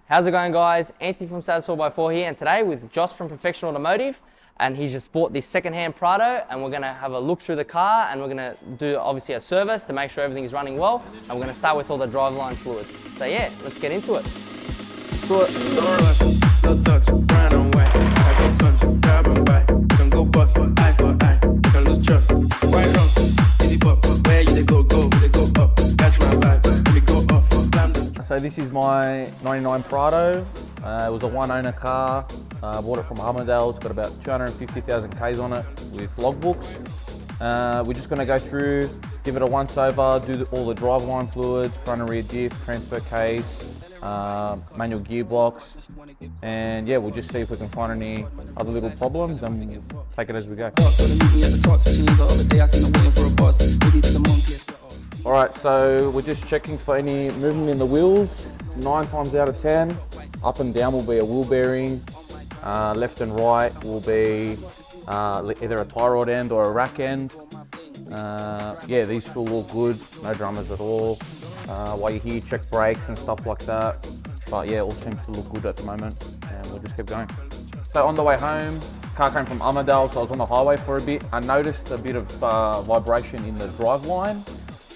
How's it going, guys? Anthony from Saz 4x4 here, and today with Josh from Perfection Automotive, and he just bought this second-hand Prado, and we're gonna have a look through the car, and we're gonna do obviously a service to make sure everything is running well, and we're gonna start with all the driveline fluids. So yeah, let's get into it. So this is my 99 Prado. It was a one-owner car. Bought it from Armadale. It's got about 250,000 Ks on it with logbooks. We're just going to go through, give it a once-over, do all the driveline fluids, front and rear diff, transfer case, manual gearbox, and yeah, we'll just see if we can find any other little problems and we'll take it as we go. Alright, so we're just checking for any movement in the wheels. 9 times out of 10, up and down will be a wheel bearing. Left and right will be either a tie rod end or a rack end. Yeah, these feel all good, no dramas at all. While you're here, check brakes and stuff like that. But yeah, all seems to look good at the moment, and we'll just keep going. So on the way home, car came from Armadale, so I was on the highway for a bit. I noticed a bit of vibration in the driveline.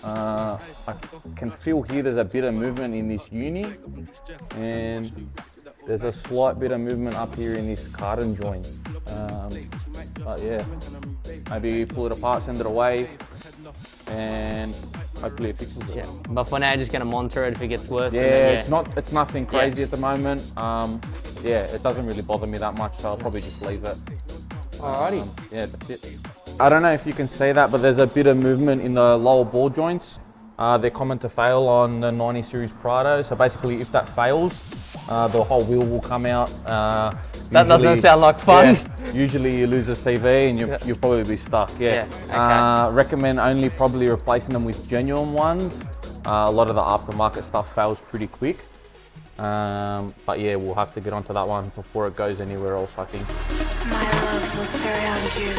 I can feel here there's a bit of movement in this uni, and there's a slight bit of movement up here in this cardan joint. But yeah, maybe pull it apart, send it away, and hopefully it fixes it. Yeah, but for now, you're just going to monitor it if it gets worse. Yeah, and then, it's nothing crazy at the moment. Yeah, it doesn't really bother me that much, so I'll probably just leave it. Alrighty. Yeah, that's it. I don't know if you can see that, but there's a bit of movement in the lower ball joints. They're common to fail on the 90 series Prado. So basically, if that fails, the whole wheel will come out. That doesn't sound like fun. Yeah, usually you lose a CV and you'll probably be stuck. Yeah. Okay. Recommend only probably replacing them with genuine ones. A lot of the aftermarket stuff fails pretty quick. But yeah, we'll have to get onto that one before it goes anywhere else, I think. My love will surround you.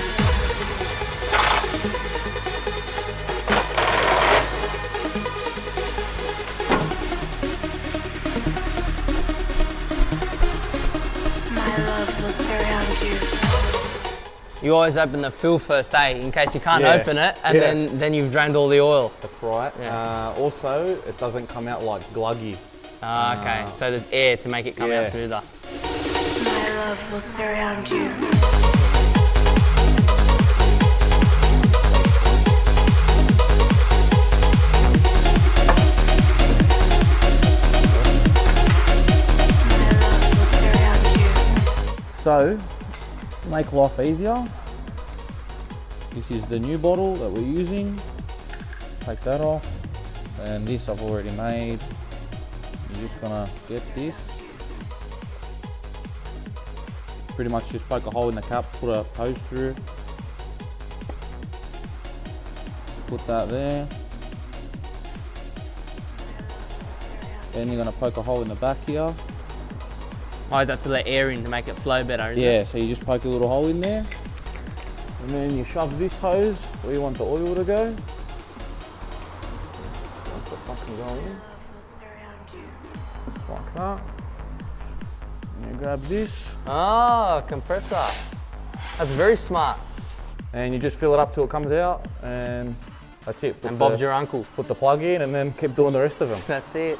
My love will surround you. You always open the fill first, in case you can't open it, and then you've drained all the oil. That's right. Yeah. Also, it doesn't come out like gluggy. Okay, so there's air to make it come out smoother. My love will surround you. So, to make life easier, this is the new bottle that we're using. Take that off, and this I've already made. You're just gonna get this. Pretty much just poke a hole in the cap, put a hose through. Put that there. Then you're gonna poke a hole in the back here. Oh, is that to let air in to make it flow better, isn't it? Yeah, so you just poke a little hole in there. And then you shove this hose where you want the oil to go. Let the fucking go in. Like that. And you grab this. Oh, compressor. That's very smart. And you just fill it up till it comes out, and that's it. And Bob's your uncle. Put the plug in and then keep doing the rest of them. That's it.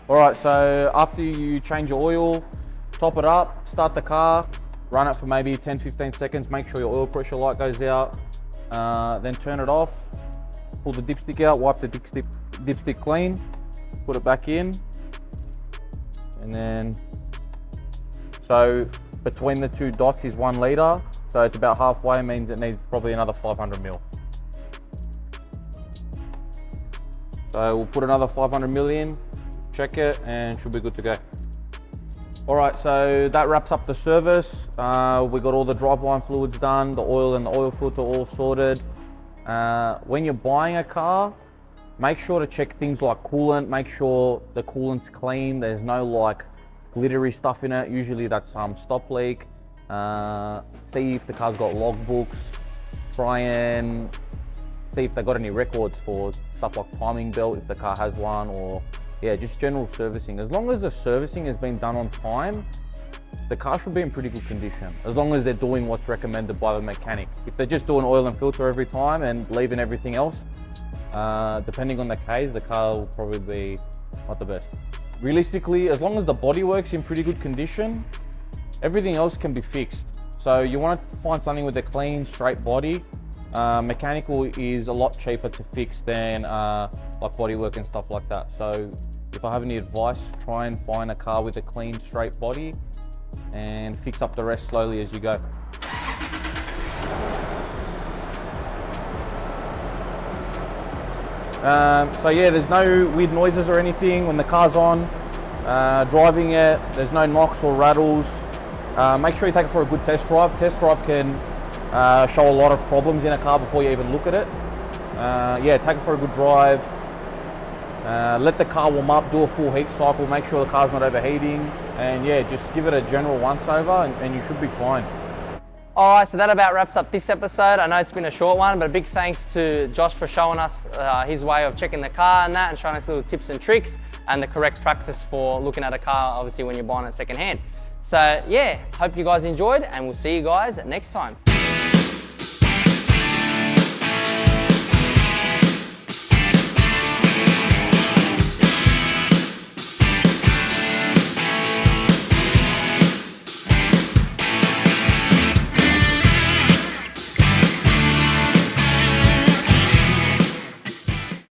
All right, so after you change your oil, top it up, start the car, run it for maybe 10-15 seconds, make sure your oil pressure light goes out, then turn it off, pull the dipstick out, wipe the dipstick clean, put it back in, and then, so between the two dots is 1 litre, so it's about halfway, means it needs probably another 500 mil. So we'll put another 500 mil in, check it, and should be good to go. All right, so that wraps up the service. We got all the driveline fluids done, the oil and the oil filter all sorted. When you're buying a car, make sure to check things like coolant, make sure the coolant's clean, there's no like glittery stuff in it. Usually that's stop leak. See if the car's got logbooks, try and see if they got any records for stuff like timing belt, if the car has one, or yeah, just general servicing. As long as the servicing has been done on time, the car should be in pretty good condition, as long as they're doing what's recommended by the mechanic. If they're just doing oil and filter every time and leaving everything else, depending on the case, the car will probably be not the best. Realistically, as long as the bodywork's in pretty good condition, everything else can be fixed. So you want to find something with a clean, straight body. Mechanical is a lot cheaper to fix than like bodywork and stuff like that. So if I have any advice, try and find a car with a clean, straight body and fix up the rest slowly as you go. So yeah, there's no weird noises or anything when the car's on. Driving it, there's no knocks or rattles. Make sure you take it for a good test drive. Test drive can show a lot of problems in a car before you even look at it. Yeah, take it for a good drive. Let the car warm up, do a full heat cycle, make sure the car's not overheating, and yeah, just give it a general once over and you should be fine. All right, so that about wraps up this episode. I know it's been a short one, but a big thanks to Josh for showing us his way of checking the car and that, and showing us little tips and tricks and the correct practice for looking at a car, obviously when you're buying it secondhand. So yeah, hope you guys enjoyed, and we'll see you guys next time.